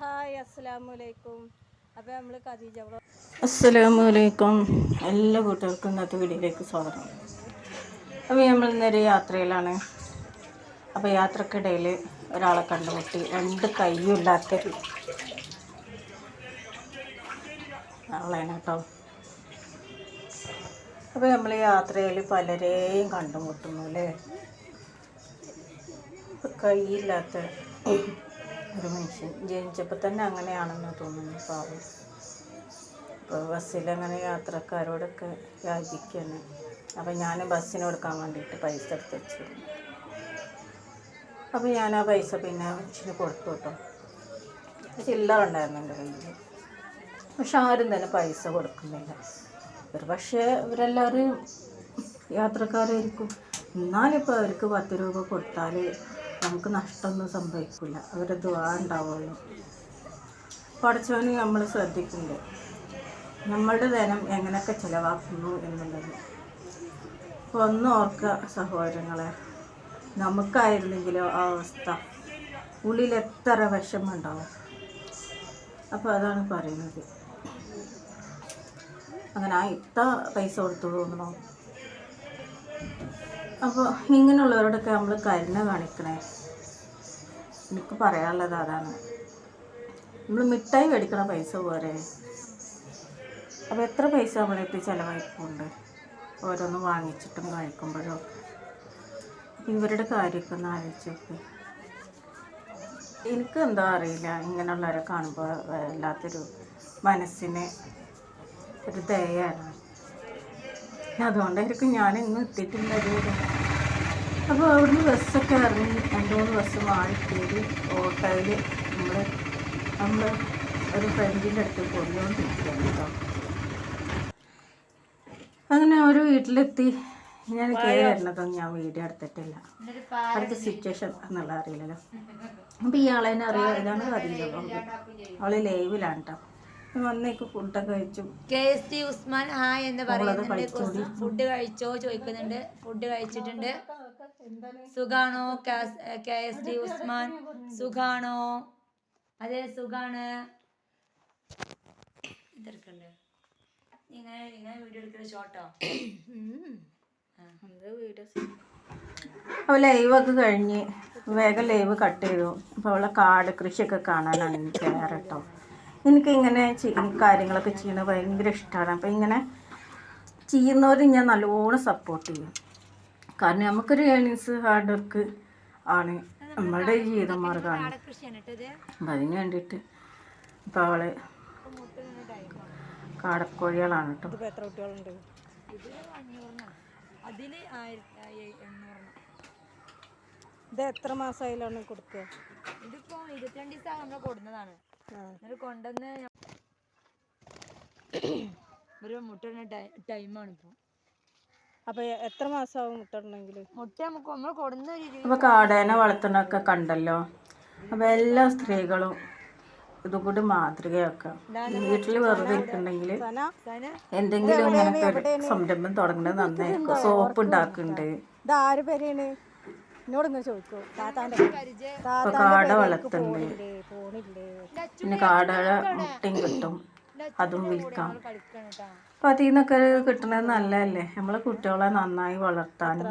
Hi അസ്സലാമലൈക്കും. അപ്പോൾ നമ്മൾ ഖദീജ വ്ളോഗ്. അസ്സലാമലൈക്കും. എല്ലാ കൂട്ടുകാർക്കും ഇന്നത്തെ വീഡിയോയിലേക്ക് സ്വാഗതം. അപ്പോൾ നമ്മൾ ഇന്നൊരു യാത്രയിലാണ്. അപ്പോൾ യാത്രക്കിടയിൽ ഒരാളെ കണ്ടുമുട്ടി. രണ്ട് കയ്യും ഇല്ലാത്തൊരു ആളാണ് കേട്ടോ. അപ്പോൾ നമ്മൾ യാത്രയിൽ പലരെയും കണ്ടുമുട്ടുന്നു അല്ലേ. കൈയില്ലാത്ത ഒരു മനുഷ്യൻ ജനിച്ചപ്പോൾ തന്നെ അങ്ങനെയാണെന്ന് തോന്നുന്നു പാവം. ഇപ്പോൾ ബസ്സിലങ്ങനെ യാത്രക്കാരോടൊക്കെ യാചിക്കുകയാണ്. അപ്പോൾ ഞാൻ ബസ്സിന് കൊടുക്കാൻ വേണ്ടിയിട്ട് പൈസ എടുത്ത് വെച്ചിരുന്നു. അപ്പോൾ ഞാൻ ആ പൈസ പിന്നെ മനുഷ്യന് കൊടുത്തു കേട്ടോ. ചില്ലറ ഉണ്ടായിരുന്നു എൻ്റെ കയ്യിൽ. പക്ഷെ ആരും തന്നെ പൈസ കൊടുക്കുന്നില്ല. ഒരു പക്ഷേ ഇവരെല്ലാവരും യാത്രക്കാരായിരിക്കും. എന്നാലിപ്പോൾ അവർക്ക് 10 രൂപ കൊടുത്താൽ നമുക്ക് നഷ്ടമൊന്നും സംഭവിക്കില്ല. അവരുടെ ദുആ ഉണ്ടാവുള്ളൂ. പഠിച്ചവന് നമ്മൾ ശ്രദ്ധിക്കുന്നുണ്ട് നമ്മളുടെ ധനം എങ്ങനെയൊക്കെ ചിലവാക്കുന്നു എന്നുള്ളത്. അപ്പോൾ ഒന്ന് ഓർക്കുക സഹോദരങ്ങളെ, നമുക്കായിരുന്നെങ്കിലോ ആ അവസ്ഥ ഉള്ളിൽ എത്ര വിഷമം ഉണ്ടാവും. അപ്പോൾ അതാണ് പറയുന്നത്. അങ്ങനെ ഇത്ര പൈസ കൊടുത്തു തോന്നണോ. അപ്പോൾ ഇങ്ങനെയുള്ളവരോടൊക്കെ നമ്മൾ കരുണ കാണിക്കണേ. എനിക്ക് പറയാനുള്ളത് അതാണ്. നമ്മൾ മിഠായി മേടിക്കണ പൈസ പോരെ. അപ്പോൾ എത്ര പൈസ നമ്മളെത്തി ചിലവായിപ്പോണ്ട് ഓരോന്ന് വാങ്ങിച്ചിട്ടും കഴിക്കുമ്പോഴോ. ഇവരുടെ കാര്യമൊക്കെ ഒന്ന് ആലോചിച്ച് നോക്ക്. എനിക്ക് എന്താ അറിയില്ല, ഇങ്ങനെയുള്ളവരെ കാണുമ്പോൾ വല്ലാത്തൊരു മനസ്സിന് ഒരു ദയാണ്. അതുകൊണ്ടായിരിക്കും ഞാൻ ഇന്ന് എത്തിയിട്ടുള്ളത്. അപ്പോൾ അവിടുന്ന് ബസ്സൊക്കെ ഇറങ്ങി 2-3 ബസ് മാറിക്കേറി ഓട്ടോയിൽ നമ്മൾ ഒരു ഫ്രണ്ടിൻ്റെ അടുത്ത് കൊണ്ടുകൊണ്ടിരിക്കുകയാണ് കേട്ടോ. അങ്ങനെ ഒരു വീട്ടിലെത്തി. ഞാൻ കയറി വരുന്നതൊന്നും ഞാൻ വീഡിയോ എടുത്തിട്ടില്ല. അടുത്ത സിറ്റുവേഷൻ എന്നുള്ള അറിയില്ലല്ലോ. അപ്പോൾ ഇയാളെ തന്നെ അറിയാം. ഇതാണ് അറിയില്ല. അവൾ ലൈവിലാണ് കേട്ടോ. വന്നേക്ക് ഫുഡൊക്കെ കഴിച്ചു. KST ഉസ്മാൻ ഹായ് എന്ന് പറയുന്നുണ്ട്. ഫുഡ് കഴിച്ചോ ചോദിക്കുന്നുണ്ട്. ഫുഡ് കഴിച്ചിട്ടുണ്ട്. സുഖാണോ KST ഉസ്മാൻ? സുഖാണോ? അതെ സുഖാണ്. ഇതെടുക്കണ്ടേ ഇങ്ങനെ വീഡിയോ എടുക്കുന്ന ഷോട്ടോ. അപ്പോൾ ലൈവൊക്കെ കഴിഞ്ഞ് വേഗം ലൈവ് കട്ട് ചെയ്തു. അപ്പോൾ അവളെ കാട് കൃഷിയൊക്കെ കാണാനാണ് എനിക്ക് ഏറെ കേട്ടോ. എനിക്കിങ്ങനെ കാര്യങ്ങളൊക്കെ ചെയ്യുന്നത് ഭയങ്കര ഇഷ്ടമാണ്. അപ്പോൾ ഇങ്ങനെ ചെയ്യുന്നവർ ഞാൻ നല്ലോണം സപ്പോർട്ട് ചെയ്യും. കാരണം നമുക്കൊരു ഏണിങ്സ് ഹാർഡ് വർക്ക് ആണ് നമ്മളുടെ ജീവിത മാർഗ്ഗമാണ്. അപ്പം അതിന് വേണ്ടിയിട്ട് ഇപ്പോൾ അവള് കാടക്കോഴികളാണ് കേട്ടോ. ഇത് എത്ര മാസമായാലാണ് കൊടുക്കുക? ഇതിപ്പോ 22 ദിവസം നമ്മൾ കൊടുന്നതാണ്. കൊണ്ടുവന്ന് ഒരു മുട്ട ടൈമാണ് ഇപ്പോൾ. അപ്പോൾ എത്ര മാസമാവും മുട്ടണമെങ്കിൽ? മുട്ട നമുക്ക് നമ്മൾ കൊടുന്ന. അപ്പോൾ കാടേനെ വളർത്തുന്നതൊക്കെ കണ്ടല്ലോ. അപ്പോൾ എല്ലാ സ്ത്രീകളും ഇതും കൂടി മാതൃകയാക്കാം. വീട്ടിൽ വെറുതെ ഇരിക്കുന്നുണ്ടെങ്കിൽ എന്തെങ്കിലും ഇങ്ങനത്തെ ഒരു സംരംഭം തുടങ്ങുന്നത് നന്നായിരിക്കും. സോപ്പ് ഉണ്ടാക്കുന്നുണ്ട്. ഇതാര് പേരാണ് എന്നോട് ഇങ്ങനെ ചോദിക്കൂ. അപ്പോൾ കാട വളർത്തുന്നുണ്ട്. പിന്നെ കാടയുടെ മുട്ടയും കിട്ടും, അതും വിൽക്കാം. അപ്പം അതിൽ നിന്നൊക്കെ കിട്ടുന്നത് നല്ലതല്ലേ. നമ്മളെ കുട്ടികളെ നന്നായി വളർത്താനും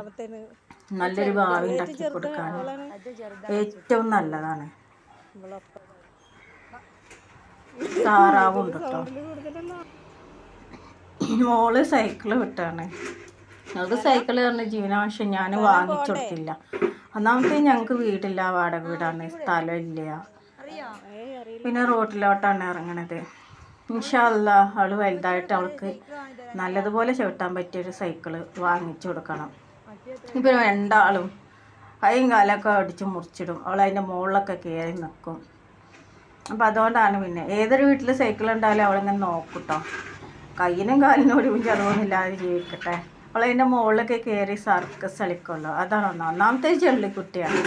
നല്ലൊരു ഭാവി ഉണ്ടാക്കി കൊടുക്കാനും ഏറ്റവും നല്ലതാണ്. താറാവുണ്ട് കേട്ടോ. മോള് സൈക്കിള് വിട്ടാണ്. അത് സൈക്കിള് പറഞ്ഞ ജീവനാവശ്യം ഞാൻ വാങ്ങിച്ചു കൊടുത്തില്ല. ഒന്നാമത്തെ ഞങ്ങൾക്ക് വീടില്ല, വാടക വീടാണ്, സ്ഥലമില്ല. പിന്നെ റോട്ടിലോട്ടാണ് ഇറങ്ങണത്. ഇൻഷാ അല്ലാ അവൾ വലുതായിട്ട് അവൾക്ക് നല്ലതുപോലെ ചവിട്ടാൻ പറ്റിയൊരു സൈക്കിള് വാങ്ങിച്ചു കൊടുക്കണം. ഇപ്പം 2 ആളും കൈയും കാലൊക്കെ അടിച്ച് മുറിച്ചിടും. അവൾ അതിൻ്റെ മുകളിലൊക്കെ കയറി നിൽക്കും. അപ്പം അതുകൊണ്ടാണ് പിന്നെ ഏതൊരു വീട്ടിൽ സൈക്കിൾ ഉണ്ടായാലും അവളിങ്ങനെ നോക്കും കേട്ടോ. കയ്യിനും കാലിനും ഒരു ചെലവൊന്നുമില്ലാതെ ജീവിക്കട്ടെ. അവളതിൻ്റെ മുകളിലൊക്കെ കയറി സർക്കസ് കളിക്കുമല്ലോ. അതാണ് ഒന്നാമത്തെ ചെള്ളിക്കുട്ടിയാണ്.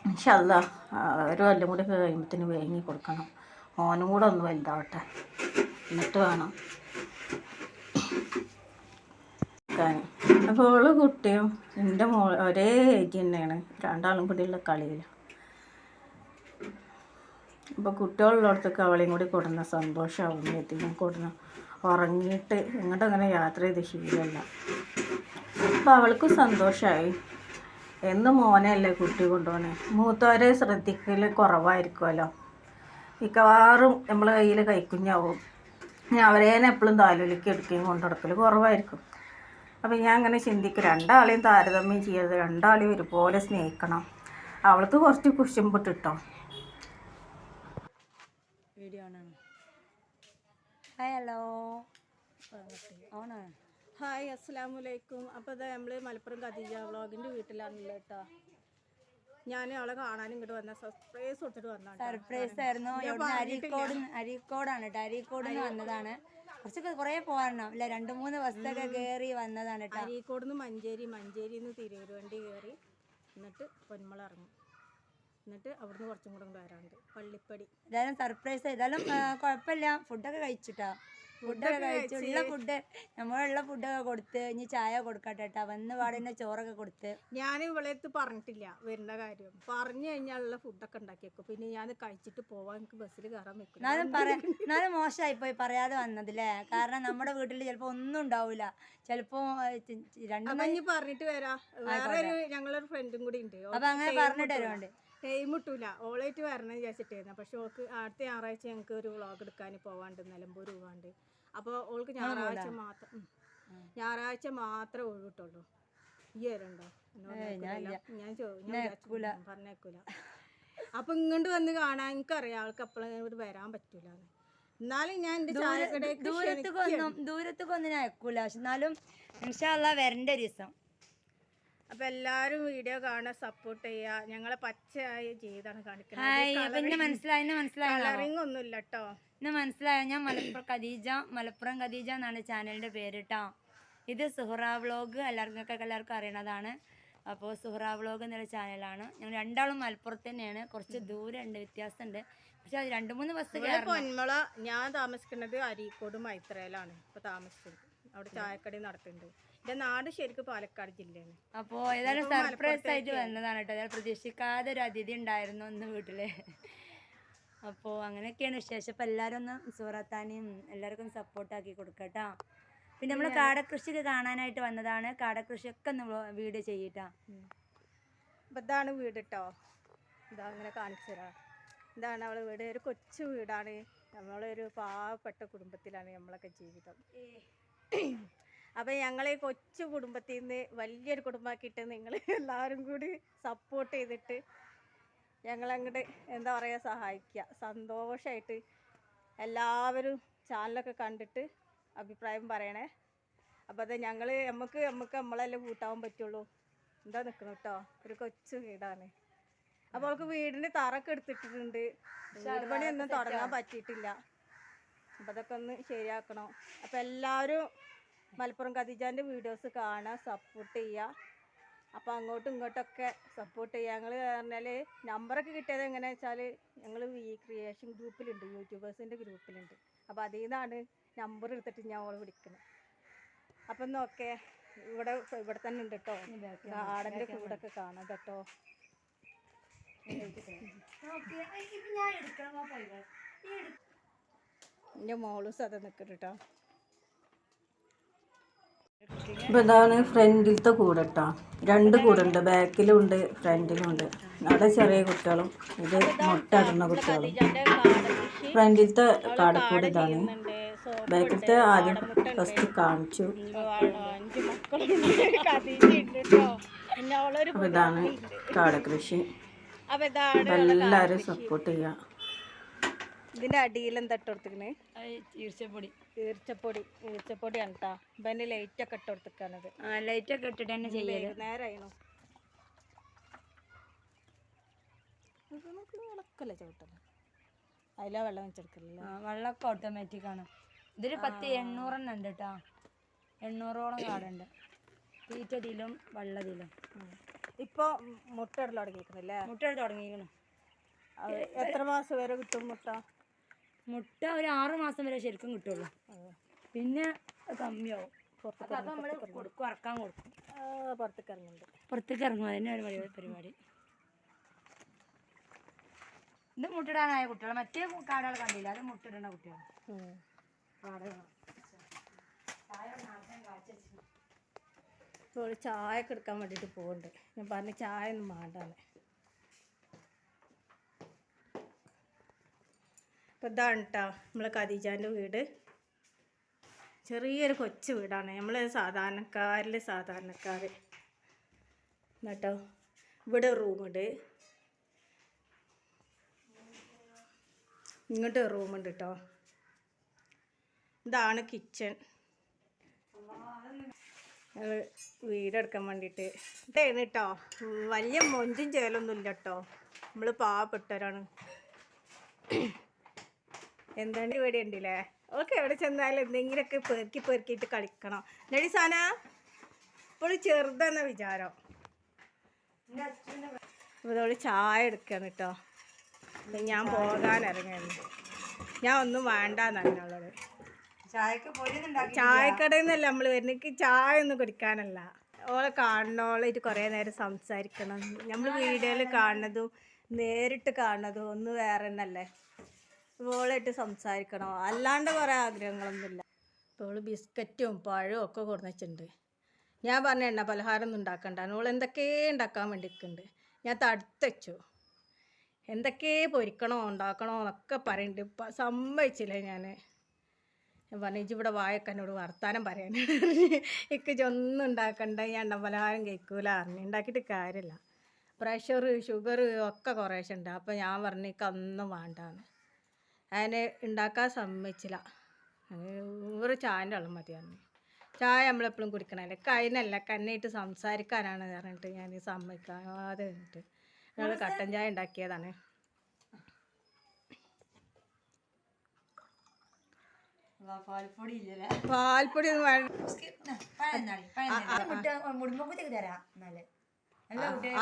പക്ഷെ അല്ല ഒരു കൊല്ലം കൂടി കഴിയുമ്പത്തിന് വേങ്ങി കൊടുക്കണം. മോനും കൂടെ ഒന്ന് വലുതാവട്ടെ, എന്നിട്ട് വേണം. അപ്പോൾ അവള് കുട്ടിയും എൻ്റെ ഒരേ ഏജ് തന്നെയാണ്. 2 ആളും കൂടിയുള്ള കളിയില്ല. അപ്പോൾ കുട്ടികളുള്ളിടത്തൊക്കെ അവളെയും കൂടി കൊടുന്ന സന്തോഷമാവും. എത്തിനും കൊടുന്ന ഉറങ്ങിയിട്ട് എങ്ങോട്ടും അങ്ങനെ യാത്ര ചെയ്ത് ശീലമല്ല. അപ്പോൾ അവൾക്കും സന്തോഷമായി. എന്ന് മോനെയല്ലേ കുട്ടി കൊണ്ടുപോകണേ. മൂത്തവരെ ശ്രദ്ധിക്കൽ കുറവായിരിക്കുമല്ലോ. മിക്കവാറും നമ്മളെ കയ്യിൽ കൈക്കുഞ്ഞാവും. ഞാൻ അവരേനെ എപ്പോഴും താലോലിക്ക് എടുക്കുകയും കൊണ്ടു നടക്കൽ കുറവായിരിക്കും. അപ്പം ഞാൻ അങ്ങനെ ചിന്തിക്കും, രണ്ടാളെയും താരതമ്യം ചെയ്യരുത്, രണ്ടാളെയും ഒരുപോലെ സ്നേഹിക്കണം. അവൾക്ക് കുറച്ച് കുശുമ്പിട്ടിട്ടോ. വീഡിയോ ആണ്. ഹലോ ആണ്. ഹായ് അസ്സലാമു അലൈക്കും. അപ്പോൾ ഇത് നമ്മൾ മലപ്പുറം ഖദീജ വ്ളോഗിൻ്റെ വീട്ടിലാണല്ലോ കേട്ടോ. ഞാൻ അവളെ കാണാനും ഇങ്ങോട്ട് വന്ന സർപ്രൈസ് കൊടുത്തിട്ട് വന്നാണ്. സർപ്രൈസ് ആയിരുന്നു. അരീക്കോടാണ് കേട്ടോ. അരീക്കോട് വന്നതാണ്. കുറച്ചൊക്കെ കുറേ പോകാറുണ്ടാവും അല്ലേ, 2-3 ബസ്സൊക്കെ കയറി വന്നതാണ് കേട്ടോ. അരീക്കോട് നിന്ന് മഞ്ചേരിയിൽ നിന്ന് തിരൂർ വണ്ടി കയറി എന്നിട്ട് പൊന്മള ഇറങ്ങും. എന്നിട്ട് അവിടുന്ന് കുറച്ചും കൂടെ വരാണ്ട് പള്ളിപ്പടി. ഏതായാലും സർപ്രൈസ്. ഏതായാലും കുഴപ്പമില്ല. ഫുഡൊക്കെ കഴിച്ചിട്ടാ. ഫുഡൊക്കെ കഴിച്ചു. നമ്മളുള്ള ഫുഡൊക്കെ കൊടുത്ത് ഇനി ചായ കൊടുക്കട്ടെ കേട്ടോ. വന്ന് പാടുന്ന ചോറൊക്കെ കൊടുത്ത്. ഞാൻ ഇവളെടുത്ത് പറഞ്ഞിട്ടില്ല വരുന്ന കാര്യം. പറഞ്ഞു കഴിഞ്ഞാലുള്ള ഫുഡൊക്കെ ഉണ്ടാക്കി വെക്കും. പിന്നെ ഞാൻ കഴിച്ചിട്ട് പോവാൻ എനിക്ക് ബസ്സിൽ കയറാൻ വെക്കും. എന്നാലും മോശമായി പോയി പറയാതെ വന്നതില്ലേ. കാരണം നമ്മുടെ വീട്ടിൽ ചിലപ്പോ ഒന്നും ഉണ്ടാവൂല. ചിലപ്പോ രണ്ടു പറഞ്ഞിട്ട് വരാം. വേറെ ഞങ്ങളൊരു ഫ്രണ്ടും കൂടി ഉണ്ട്. അപ്പൊ അങ്ങനെ പറഞ്ഞിട്ട് വരുന്നുണ്ട്. ടൈം കിട്ടൂല. ഓളായിട്ട് വരണം വിചാരിച്ചിട്ടായിരുന്നു. പക്ഷെ ഓൾക്ക് അടുത്ത ഞായറാഴ്ച ഞങ്ങൾക്ക് ഒരു വ്ളോഗ് എടുക്കാൻ പോവാണ്ട്, നിലമ്പൂർ പോവാണ്ട്. അപ്പോൾ ഓൾക്ക് ഞായറാഴ്ച മാത്രമേ ഒഴിവിട്ടുള്ളൂ. ഈ വരണ്ടോ? ഞാൻ പറഞ്ഞേക്കൂല. അപ്പൊ ഇങ്ങോട്ട് വന്ന് കാണാൻ എനിക്കറിയാം ആൾക്ക് അപ്പോഴും വരാൻ പറ്റൂല. എന്നാലും ഞാൻ എന്റെ ദൂരത്തേക്കൊന്നും ഞാൻ അയക്കൂല. പക്ഷെ എന്നാലും ഇൻഷാ അല്ലാഹ് വരണ്ട ഒരു ദിവസം. അപ്പൊ എല്ലാരും വീഡിയോ കാണാൻ സപ്പോർട്ട് ചെയ്യാ. ഞങ്ങളെ പച്ചയായ ജീവിതമാണ് കാണിക്കുന്നത്. കളറിങ് ഒന്നും ഇല്ല കേട്ടോ. ഇന്ന് മനസ്സിലായോ? ഞാൻ മലപ്പുറം ഖദീജ എന്നാണ് ചാനലിന്റെ പേര് കേട്ടോ. ഇത് സുഹറ വ്ളോഗ് എല്ലാവർക്കും അറിയണതാണ്. അപ്പോൾ സുഹറ വ്ളോഗ് എന്നുള്ള ചാനലാണ്. ഞങ്ങൾ രണ്ടാളും മലപ്പുറത്ത് തന്നെയാണ്. കുറച്ച് ദൂരമുണ്ട്, വ്യത്യാസമുണ്ട്. പക്ഷെ അത് 2-3 ബസ് പൊന്മള. ഞാൻ താമസിക്കുന്നത് അരീക്കോട് മൈത്രയിലാണ് ഇപ്പൊ താമസിക്കുന്നത്. അവിടെ ചായക്കടി നടത്തുന്നുണ്ട്. എന്റെ നാട് ശരിക്കും പാലക്കാട് ജില്ലയാണ്. അപ്പോ ഏതായാലും സർപ്രൈസ് ആയിട്ട് വന്നതാണ് കേട്ടോ. ഏതായാലും പ്രതീക്ഷിക്കാതെ ഒരു അതിഥി ഉണ്ടായിരുന്നു ഇന്ന് വീട്ടില്. അപ്പോൾ അങ്ങനെയൊക്കെയാണ് വിശേഷം. അപ്പോൾ എല്ലാവരും ഒന്ന് സൂറത്താനെയും എല്ലാവർക്കും സപ്പോർട്ടാക്കി കൊടുക്കട്ടോ. പിന്നെ നമ്മൾ കാടകൃഷിക്ക് കാണാനായിട്ട് വന്നതാണ്. കാടകൃഷിയൊക്കെ ഒന്ന് വീഡിയോ ചെയ്യട്ടോ. അപ്പം ഇതാണ് വീട് കേട്ടോ. ഇതാ അങ്ങനെ കാണിച്ചു തരാം. ഇതാണ് അവളെ വീട്. ഒരു കൊച്ചു വീടാണ്. നമ്മളൊരു പാവപ്പെട്ട കുടുംബത്തിലാണ് നമ്മളൊക്കെ ജീവിതം. അപ്പം ഞങ്ങൾ ഈ കൊച്ചു കുടുംബത്തിൽ നിന്ന് വലിയൊരു കുടുംബമാക്കിയിട്ട് നിങ്ങൾ എല്ലാവരും കൂടി സപ്പോർട്ട് ചെയ്തിട്ട് ഞങ്ങളങ്ങോട്ട് എന്താ പറയുക സഹായിക്കുക. സന്തോഷമായിട്ട് എല്ലാവരും ചാനലൊക്കെ കണ്ടിട്ട് അഭിപ്രായം പറയണേ. അപ്പോൾ അത് നമുക്ക് നമ്മളല്ലേ കൂട്ടാൻ പറ്റുള്ളൂ. എന്താ നിൽക്കണം കേട്ടോ. ഒരു കൊച്ചു വീടാണ്. അപ്പോൾ അവൾക്ക് വീടിന് തറക്കെ എടുത്തിട്ടുണ്ട്. വീട് പണിയൊന്നും തുടങ്ങാൻ പറ്റിയിട്ടില്ല. അപ്പോൾ അതൊക്കെ ഒന്ന് ശരിയാക്കണം. അപ്പോൾ എല്ലാവരും മലപ്പുറം ഖദീജാൻ്റെ വീഡിയോസ് കാണാൻ സപ്പോർട്ട് ചെയ്യുക. അപ്പോൾ അങ്ങോട്ടും ഇങ്ങോട്ടൊക്കെ സപ്പോർട്ട് ചെയ്യുക. ഞങ്ങൾ പറഞ്ഞാൽ നമ്പറൊക്കെ കിട്ടിയത് എങ്ങനെയാണെന്ന് വെച്ചാൽ ഞങ്ങൾ ക്രിയേഷൻ ഗ്രൂപ്പിലുണ്ട്, യൂട്യൂബേഴ്സിൻ്റെ ഗ്രൂപ്പിലുണ്ട്. അപ്പോൾ അതിൽ നിന്നാണ് നമ്പർ എടുത്തിട്ട് ഞാൻ അവളെ വിളിക്കുന്നത്. അപ്പം നോക്കെ ഇവിടെ തന്നെ ഉണ്ട് കേട്ടോ. ഗാർഡൻ്റെ കൂടൊക്കെ കാണാം കേട്ടോ. എൻ്റെ മോളൂസ് അത് നിൽക്കുന്നു കേട്ടോ. അപ്പോൾ ഇതാണ് ഫ്രണ്ടിലത്തെ കൂട് കേട്ടോ. 2 കൂടുണ്ട്, ബാക്കിലും ഉണ്ട് ഫ്രണ്ടിലും ഉണ്ട്. അവിടെ ചെറിയ കുട്ടികളും ഇത് മുട്ട ഇടുന്ന കുട്ടികളും. ഫ്രണ്ടിലത്തെ കാടക്കൂട് ഇതാണ്. ബാക്കിലത്തെ ആദ്യം ഫസ്റ്റ് കാണിച്ചു. അപ്പോൾ ഇതാണ് കാടകൃഷി. എല്ലാവരും സപ്പോർട്ട് ചെയ്യുക. ഇതിൻ്റെ അടിയിൽ എന്താ ഇട്ട് കൊടുത്തിരിക്കണേ? ഈർച്ചപ്പൊടിയാണ് കേട്ടോ. ഇപ്പം എൻ്റെ ലൈറ്റൊക്കെ ഇട്ട് കൊടുത്തിരിക്കണത്. ലൈറ്റൊക്കെ ഇട്ടിട്ട് തന്നെ ചെയ്യല്. നേരമായിരുന്നു വിളക്കല്ലേ ചവിട്ടല്ലേ. അതിലാ വെള്ളം വെച്ചെടുക്കല്ലേ. വെള്ളമൊക്കെ ഓട്ടോമാറ്റിക് ആണ്. ഇതിൽ 800 എണ്ണം ഉണ്ട് കേട്ടോ. 800ഓളം കാടുണ്ട്. തീറ്റതിലും വെള്ളതിലും. ഇപ്പോൾ മുട്ട ഇടൽ തുടങ്ങിയിരിക്കണല്ലേ? മുട്ട ഇടൽ തുടങ്ങിയിരിക്കണം. എത്ര മാസം വരെ കിട്ടും മുട്ട? മുട്ട ഒരു 6 മാസം വരെ ശരിക്കും കിട്ടുള്ളൂ. പിന്നെ കമ്മിയാവും. അപ്പം നമ്മൾ കൊടുക്കും, ഇറക്കാൻ കൊടുക്കും. പുറത്തേക്ക് ഇറങ്ങും. അതിന് ഒരു പരിപാടി. ഇത് മുട്ടിടാനായ കുട്ടികൾ, മറ്റേ കാടകൾ കണ്ടില്ല, അത് മുട്ടിടണ കുട്ടികൾ. ഇപ്പോൾ ചായ ഒക്കെ എടുക്കാൻ വേണ്ടിയിട്ട് പോകുന്നുണ്ട്. ഞാൻ പറഞ്ഞ ചായ ഒന്നും വേണ്ടാന്ന്. അപ്പോൾ ഇതാണ് കേട്ടോ നമ്മളെ ഖദീജാൻ്റെ വീട്. ചെറിയൊരു കൊച്ചു വീടാണ്. നമ്മൾ സാധാരണക്കാർ കേട്ടോ. ഇവിടെ റൂമുണ്ട്, ഇങ്ങോട്ട് റൂമുണ്ട് കേട്ടോ. ഇതാണ് കിച്ചൺ. ഞങ്ങൾ വീടെടുക്കാൻ വേണ്ടിയിട്ട് ഇതാണ് കേട്ടോ. വലിയ മൊഞ്ചും ചേലൊന്നും ഇല്ല കേട്ടോ. നമ്മൾ പാവപ്പെട്ടവരാണ്. എന്താണ് ഇവിടെ ഉണ്ടല്ലേ. ഓക്കെ, എവിടെ ചെന്നാലും എന്തെങ്കിലുമൊക്കെ പെറുക്കിയിട്ട് കളിക്കണം. നടി സാന ഇപ്പോൾ ചെറുതെന്ന വിചാരം. അപ്പോൾ ഇതോട് ചായ എടുക്കുകയാണ് കേട്ടോ. ഞാൻ പോകാൻ ഇറങ്ങുന്നു. ഞാൻ ഒന്നും വേണ്ടെന്നുള്ളത്. ചായക്കടയിൽ നിന്നല്ല നമ്മൾ വരുന്നത്. എനിക്ക് ചായ ഒന്നും കുടിക്കാനല്ല. ഓളെ കാണണോളായിട്ട് കുറേ നേരം സംസാരിക്കണം. നമ്മൾ വീഡിയോയിൽ കാണുന്നതും നേരിട്ട് കാണുന്നതും ഒന്ന് വേറെ തന്നെയല്ലേ. ഓളായിട്ട് സംസാരിക്കണം. അല്ലാണ്ട് കുറേ ആഗ്രഹങ്ങളൊന്നുമില്ല. അപ്പോൾ ഓള് ബിസ്ക്കറ്റും പഴവും ഒക്കെ കൊടുന്നിട്ടുണ്ട്. ഞാൻ പറഞ്ഞ എണ്ണ പലഹാരം ഒന്നും ഉണ്ടാക്കണ്ട. ഓൾ എന്തൊക്കെ ഉണ്ടാക്കാൻ വേണ്ടിയിട്ടുണ്ട്. ഞാൻ തടുത്ത് വെച്ചു. എന്തൊക്കെ പൊരിക്കണോ ഉണ്ടാക്കണോ എന്നൊക്കെ പറയുന്നുണ്ട്. ഇപ്പം സമ്മതിച്ചില്ല. ഞാൻ പറഞ്ഞു ഇവിടെ വായൊക്കെ എന്നോട് വർത്താനം പറയാൻ എനിക്ക് ഒന്നും ഉണ്ടാക്കണ്ട, ഞാൻ എണ്ണ പലഹാരം കഴിക്കൂല അറിഞ്ഞു. ഉണ്ടാക്കിയിട്ട് കാര്യമില്ല. പ്രഷർ ഷുഗർ ഒക്കെ കുറേശ്ശെ ഉണ്ട്. അപ്പോൾ ഞാൻ പറഞ്ഞു എനിക്കൊന്നും വേണ്ടാന്ന്. അതിനെ ഉണ്ടാക്കാൻ സമ്മതിച്ചില്ല. ഒരു ചായൻ്റെ വെള്ളം മതിയായിരുന്നു. ചായ നമ്മളെപ്പോഴും കുടിക്കണമല്ലേ. അതിനല്ല കന്നായിട്ട് സംസാരിക്കാനാണ് പറഞ്ഞിട്ട് ഞാൻ സമ്മതിക്കാതെ കഴിഞ്ഞിട്ട് ഞങ്ങൾ കട്ടൻ ചായ ഉണ്ടാക്കിയതാണ്. പാൽപ്പൊടി ഒന്നും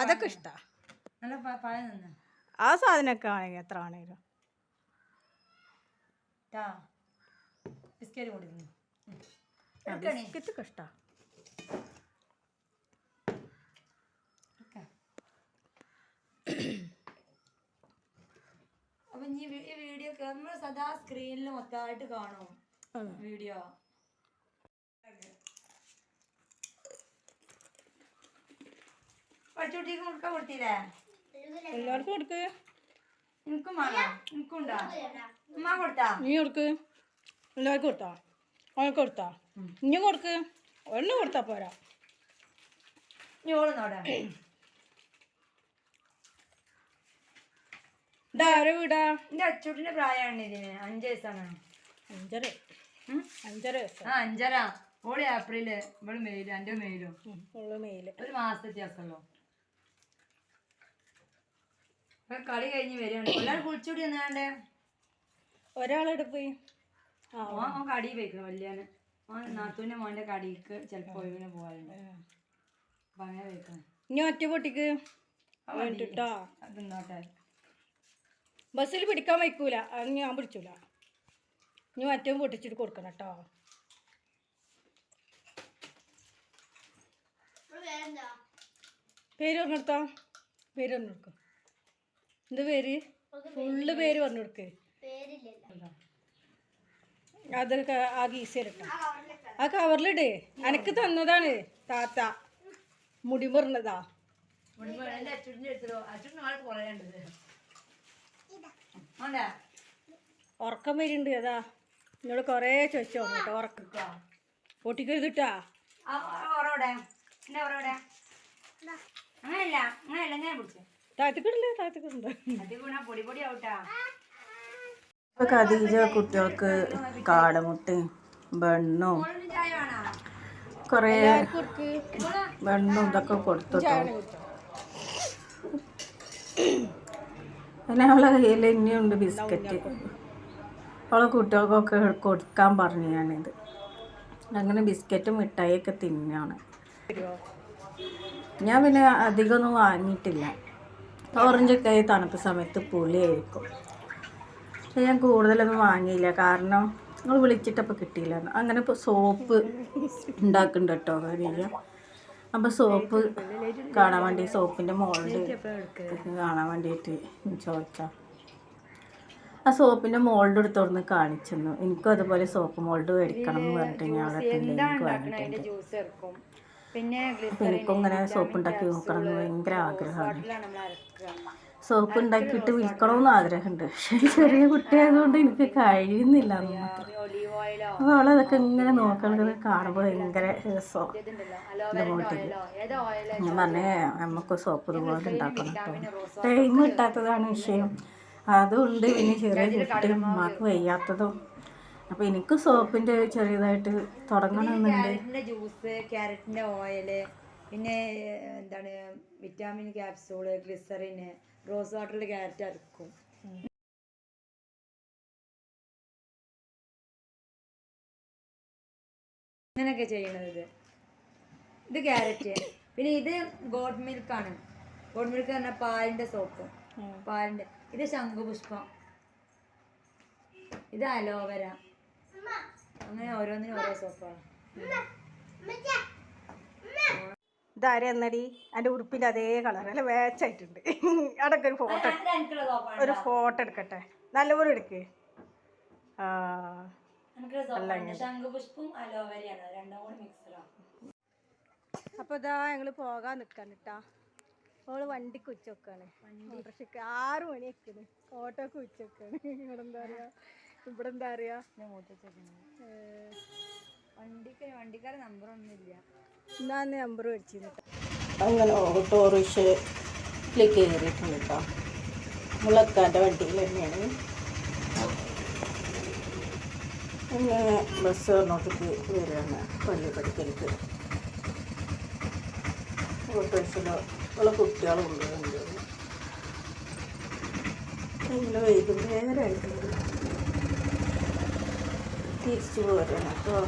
അതൊക്കെ ഇഷ്ടമാണ്. ആ സാധനമൊക്കെ ആണെങ്കിൽ എത്ര ആണെങ്കിലും ബിസ്ക്കറ്റ് കൊടുക്കുന്നു. ബിസ്ക്കറ്റൊക്കെ ഇഷ്ടമാണ്. അപ്പൊ ഈ വീഡിയോ നമ്മൾ സദാ സ്ക്രീനിൽ മൊത്തമായിട്ട് കാണും വീഡിയോ. പച്ചക്കുട്ടിക്ക് മുട്ട കൊടുത്തില്ലേ? എല്ലാവർക്കും കൊടുക്ക്. എനിക്കും വേണോ? എനിക്കുണ്ടോ? ഉമ്മ കൊടുത്താ? നീ കൊടുക്ക്. എല്ലാവർക്കും കൊടുത്താ? അവൾക്ക് കൊടുത്താ? ഇനി കൊടുക്ക്. ഒന്ന് കൊടുത്താ പോരാ. നീ ഓളുന്നോടാ. ഇതാരെ വീടാ? എന്റെ അച്ചൂട്ടിന്റെ പ്രായമാണ് ഇതിന്. 5 വയസ്സാണ്. 5.5 വയസ്സ്. 5.5. ഓള് ഏപ്രില്, ഇവള് മെയില്. എൻ്റെ മെയിലും മെയില്. ഒരു മാസത്തെ വ്യത്യാസമല്ലോ. കളി കഴിഞ്ഞ് വരികയാണ്. എല്ലാവരും കുളിച്ചുകൂടി എന്നാണ്ടേ. ഒരാളെവിടെ പോയി? ഓൻ കടി പോയിക്കണം വല്യാന്. ഓൻ നാത്തൂൻ്റെ മോൻ്റെ കടിക്ക് ചിലപ്പോൾ ഒഴിവിന് പോകാറുണ്ട്. അപ്പം അങ്ങനെ പോയിക്കണം. ഇനി ഒറ്റ പൊട്ടിക്ക് കേട്ടോ. അതെന്തോട്ടെ ബസ്സിൽ പിടിക്കാൻ വയ്ക്കൂല. അത് ഞാൻ പിടിച്ചൂല. ഇനി മറ്റേ പൊട്ടിച്ചിട്ട് കൊടുക്കണം കേട്ടോ. പേര് പറഞ്ഞെടുത്താ. പേര് പറഞ്ഞെടുക്കും. എന്ത് പേര്? ഫുള്ള് പേര് പറഞ്ഞു കൊടുക്ക്. അതൊക്കെ ആ ഗീസയിലിട്ടോ. ആ കവറിലിട്. എനക്ക് തന്നതാണ് താത്ത. മുടി പറഞ്ഞതാ. ഉറക്കം വരുന്നുണ്ട്. അതാ നിങ്ങൾ കുറേ ചോദിച്ചോ കേട്ടോ. ഉറക്കം പൊട്ടിക്കരുതിട്ടാ. താഴത്തേക്കിടില്ലേ? താഴത്തേക്കിടുണ്ടോ? ഇപ്പൊ ഖദീജ കുട്ടികൾക്ക് കാടമുട്ടയും ബണ്ണും കുറേ ബണ്ണും ഇതൊക്കെ കൊടുത്തു. പിന്നെ അവളെ കയ്യിൽ ഇനിയുണ്ട് ബിസ്ക്കറ്റ്. അവളെ കുട്ടികൾക്കൊക്കെ കൊടുക്കാൻ പറഞ്ഞു ഞാനിത്. അങ്ങനെ ബിസ്ക്കറ്റും മിഠായിയൊക്കെ തിന്നാണ്. ഞാൻ പിന്നെ അധികമൊന്നും വാങ്ങിയിട്ടില്ല. ഓറഞ്ചൊക്കെ ഈ തണുപ്പ് സമയത്ത് പുളിയായിരിക്കും. പക്ഷെ ഞാൻ കൂടുതലൊന്നും വാങ്ങിയില്ല. കാരണം നിങ്ങൾ വിളിച്ചിട്ടപ്പോൾ കിട്ടിയില്ല. അങ്ങനെ ഇപ്പോൾ സോപ്പ് ഉണ്ടാക്കുന്നുണ്ട് കേട്ടോ ഖദീജ. അപ്പോൾ സോപ്പ് കാണാൻ വേണ്ടി, സോപ്പിൻ്റെ മോൾഡ് കാണാൻ വേണ്ടിയിട്ട് ചോദിച്ചാൽ ആ സോപ്പിൻ്റെ മോൾഡ് എടുത്തോന്ന് കാണിച്ചിരുന്നു. എനിക്കും അതുപോലെ സോപ്പ് മോൾഡ് മേടിക്കണം എന്ന് പറഞ്ഞിട്ട് ഞാൻ അവിടെ ലിങ്ക് വാങ്ങിയിട്ടുണ്ട്. ജ്യൂസ് ഇറക്കും. പിന്നെ അപ്പം എനിക്കും ഇങ്ങനെ സോപ്പ് ഉണ്ടാക്കി നോക്കണം എന്ന് ഭയങ്കര ആഗ്രഹമാണ്. സോപ്പ് ഉണ്ടാക്കിയിട്ട് വിൽക്കണമെന്ന് ആഗ്രഹമുണ്ട്. പക്ഷേ ചെറിയ കുട്ടിയായതുകൊണ്ട് എനിക്ക് കഴിയുന്നില്ല എന്ന് മാത്രം. അപ്പോൾ അവളതൊക്കെ ഇങ്ങനെ നോക്കണത് കാണുമ്പോൾ ഭയങ്കര രസമാണ്. എൻ്റെ മോട്ടിക്ക് ഞാൻ പറഞ്ഞേ നമുക്ക് സോപ്പ് ഇതുപോലെ ഉണ്ടാക്കണം കേട്ടോ. ടൈം കിട്ടാത്തതാണ് വിഷയം. അതുകൊണ്ട് പിന്നെ ചെറിയ കുട്ടിയും ഉമ്മാക്ക് വയ്യാത്തതും. അപ്പോൾ എനിക്ക് സോപ്പിൻ്റെ ചെറിയതായിട്ട് തുടങ്ങണമെന്നുണ്ട്. ജ്യൂസ്, ക്യാരറ്റിൻ്റെ ഓയില്, പിന്നെ എന്താണ് വിറ്റാമിൻ ക്യാപ്സൂള്, ഗ്ലിസറിന്, റോസ് വാട്ടറിൽ ക്യാരറ്റ് അരക്കും. അങ്ങനെയൊക്കെ ചെയ്യണത്. ഇത് ക്യാരറ്റ്. പിന്നെ ഇത് ഗോഡ് മിൽക്കാണ്. ഗോഡ് മിൽക്ക് പറഞ്ഞാൽ പാലിൻ്റെ സോപ്പ്. പാലിൻ്റെ. ഇത് ശംഖുപുഷ്പം. ഇത് അലോവേര. അങ്ങനെ ഓരോന്നിനും ഓരോ സോപ്പാണ്. ഇതാരെ എന്നടി എൻ്റെ ഉടുപ്പിൻ്റെ അതേ കളർ അല്ല വേച്ചായിട്ടുണ്ട്. അടക്ക ഒരു ഫോട്ടോ എടുക്കട്ടെ. നല്ലപോലെ എടുക്ക്. അപ്പോൾ ഇതാ ഞങ്ങൾ പോകാൻ നിൽക്കാൻ കേട്ടാ. ഓള് വണ്ടിക്ക് ഉച്ച വെക്കാണ്. ഓട്ടോറിക്ഷക്ക് 6 മണി വെക്കണ്. ഓട്ടോക്ക് ഉച്ച വെക്കാണ്. ഇവിടെ എന്താ പറയാ, ഇവിടെ എന്താ പറയാ, വണ്ടിക്കാരെ നമ്പറൊന്നും ഇല്ല. എന്നാ നമ്പർ മേടിച്ചിരുന്നു. അങ്ങനെ ഓട്ടോറിക്ഷയിൽ കയറിയിട്ടുണ്ട് കേട്ടോ. മുളക്കാൻ്റെ വണ്ടിയിൽ തന്നെയാണ്. അങ്ങനെ ബസ് അങ്ങോട്ടേക്ക് വരികയാണ്. പള്ളിപ്പടിക്കലേക്ക് ഓട്ടോറിക്ഷയിലോ ഉള്ള കുട്ടികളും ഉണ്ട്. ഇങ്ങനെ വൈകുന്നേരമായിട്ടുണ്ട്. തിരിച്ചു പോരാണ്. അപ്പോൾ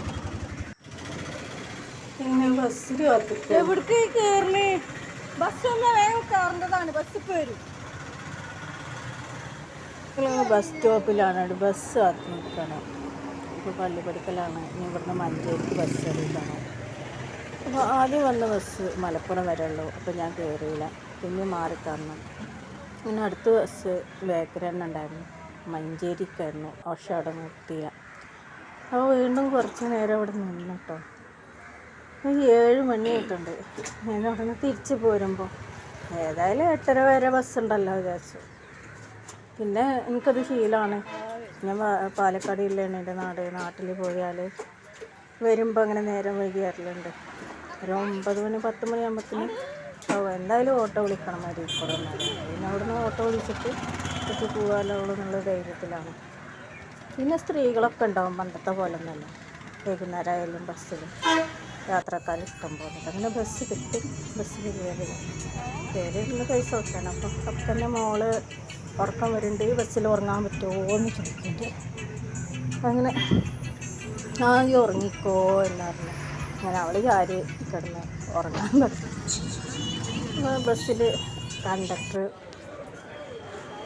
ഇങ്ങനെ ബസ്സിൽ കാത്തിട്ട് എവിടേക്ക് കയറണേ? ബസ് ഒന്നും വേഗം കയറേണ്ടതാണ്. ബസ് ഇപ്പോൾ വരും. ബസ് സ്റ്റോപ്പിലാണ്. ബസ് കാത്തി നിൽക്കണം. ഇപ്പോൾ പള്ളിപ്പടിക്കലാണ്. ഇനി ഇവിടുന്ന് മഞ്ചേരിക്ക് ബസ് എടുക്കണം. അപ്പോൾ ആദ്യം വന്ന ബസ് മലപ്പുറം വരെ ഉള്ളൂ. അപ്പോൾ ഞാൻ കയറിയില്ല. പിന്നെ മാറിത്തരണം. പിന്നെ അടുത്ത ബസ് ബേക്കറി തന്നെ ഉണ്ടായിരുന്നു. മഞ്ചേരിക്കായിരുന്നു. പക്ഷെ അവിടെ നിർത്തിയില്ല. അപ്പോൾ വീണ്ടും കുറച്ച് നേരം അവിടെ നിന്നു കേട്ടോ. 7 മണിയായിട്ടുണ്ട്. ഞാൻ അവിടെ നിന്ന് തിരിച്ച് പോരുമ്പോൾ ഏതായാലും 8:30 വരെ ബസ് ഉണ്ടല്ലോ വിചാരിച്ചു. പിന്നെ എനിക്കത് ശീലമാണ്. ഞാൻ പാലക്കാട് ജില്ലയാണ് എൻ്റെ നാട്. നാട്ടിൽ പോയാൽ വരുമ്പോൾ അങ്ങനെ നേരം വൈകി വരലുണ്ട്. ഒരു 9 മണി 10 മണിയാകുമ്പോഴത്തേന് എന്തായാലും ഓട്ടോ വിളിക്കണം അരീക്കോട്. പിന്നെ അവിടുന്ന് ഓട്ടോ വിളിച്ചിട്ട് ഒറ്റ പോകാമല്ലോ എന്നുള്ള ധൈര്യത്തിലാണ്. പിന്നെ സ്ത്രീകളൊക്കെ ഉണ്ടാവും. പണ്ടത്തെ പോലെ ഒന്നല്ല. വൈകുന്നേരം ആയാലും ബസ്സിൽ യാത്രക്കാർ ഇഷ്ടം പോലെ. അങ്ങനെ ബസ് കിട്ടി. ബസ്സിൽ കയറിയിരുന്ന പൈസ വെക്കണം. അപ്പം അപ്പം തന്നെ മോള് ഉറക്കം വരുന്നുണ്ട്. ഈ ബസ്സിൽ ഉറങ്ങാൻ പറ്റുമോ എന്ന് ചോദിക്കുന്നുണ്ട്. അങ്ങനെ ആകെ ഉറങ്ങിക്കോ എന്ന് പറഞ്ഞു. അങ്ങനെ അവൾ ചാരി കിടന്ന് ഉറങ്ങാൻ പറ്റും. ബസ്സിൽ കണ്ടക്ടർ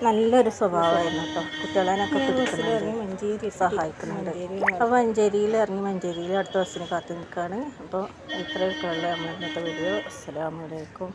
നല്ലൊരു സ്വഭാവമായിരുന്നു കേട്ടോ. കുട്ടികളെയൊക്കെ പിടിക്കുന്നുണ്ട്, മഞ്ചേരി സഹായിക്കുന്നുണ്ട്. അപ്പോൾ മഞ്ചേരിയിൽ ഇറങ്ങി മഞ്ചേരിയിൽ അടുത്ത ബസ്സിന് കാത്തു നിൽക്കുകയാണ്. അപ്പോൾ ഇത്രയൊക്കെ ഉള്ള നമ്മൾ ഇന്നത്തെ വീഡിയോ. അസ്സലാമു അലൈക്കും.